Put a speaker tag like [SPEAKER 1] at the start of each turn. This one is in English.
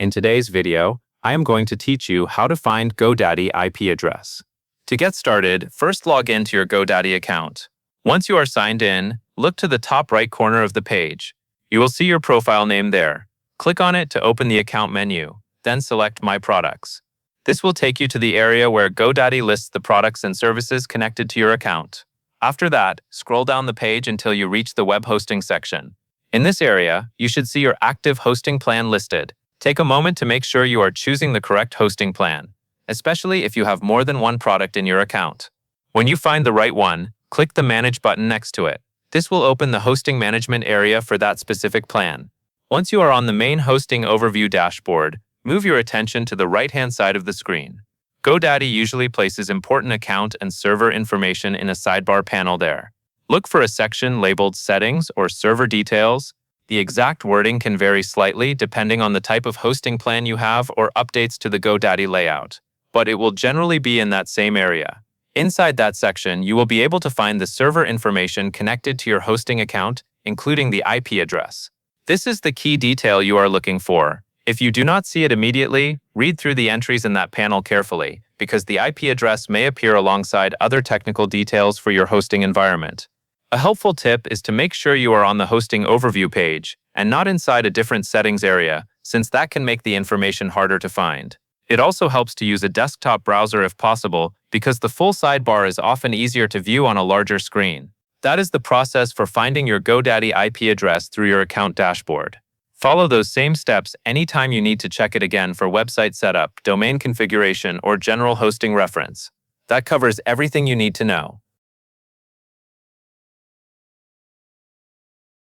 [SPEAKER 1] In today's video, I am going to teach you how to find Godaddy IP address. To get started, first log into your Godaddy account. Once you are signed in, look to the top right corner of the page. You will see your profile name there. Click on it to open the account menu, then select My Products. This will take you to the area where Godaddy lists the products and services connected to your account. After that, scroll down the page until you reach the web hosting section. In this area, you should see your active hosting plan listed. Take a moment to make sure you are choosing the correct hosting plan, especially if you have more than one product in your account. When you find the right one, click the Manage button next to it. This will open the hosting management area for that specific plan. Once you are on the main hosting overview dashboard, move your attention to the right-hand side of the screen. Godaddy usually places important account and server information in a sidebar panel there. Look for a section labeled Settings or Server Details. The exact wording can vary slightly depending on the type of hosting plan you have or updates to the Godaddy layout, but it will generally be in that same area. Inside that section, you will be able to find the server information connected to your hosting account, including the IP address. This is the key detail you are looking for. If you do not see it immediately, read through the entries in that panel carefully, because the IP address may appear alongside other technical details for your hosting environment. A helpful tip is to make sure you are on the hosting overview page and not inside a different settings area, since that can make the information harder to find. It also helps to use a desktop browser if possible, because the full sidebar is often easier to view on a larger screen. That is the process for finding your Godaddy IP address through your account dashboard. Follow those same steps anytime you need to check it again for website setup, domain configuration, or general hosting reference. That covers everything you need to know.